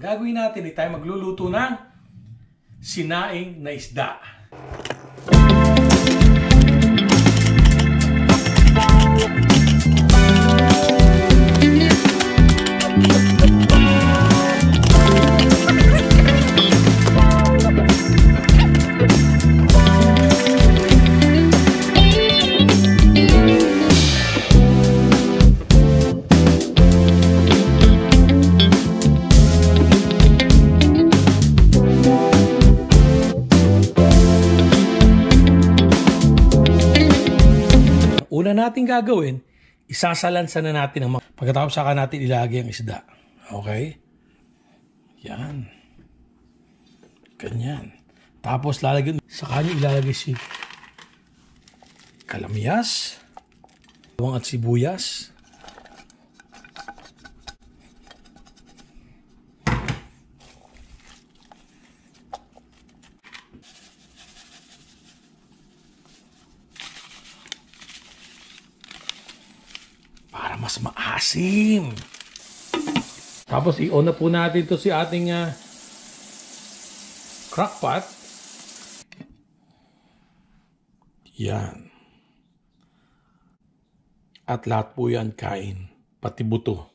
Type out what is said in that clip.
gagawin natin, tayo magluluto ng sinaing na isda. Una natin gagawin, isasalansan na natin ang pagkatapos saka natin ilagay ang isda. Okay? Yan. Ganyan. Tapos lalagyan, sa kanya ilalagay si kalamyas, bawang at sibuyas. Para mas maasim. Tapos i-on na po natin ito si ating crockpot. Yan. At lahat po yan kain. Pati buto.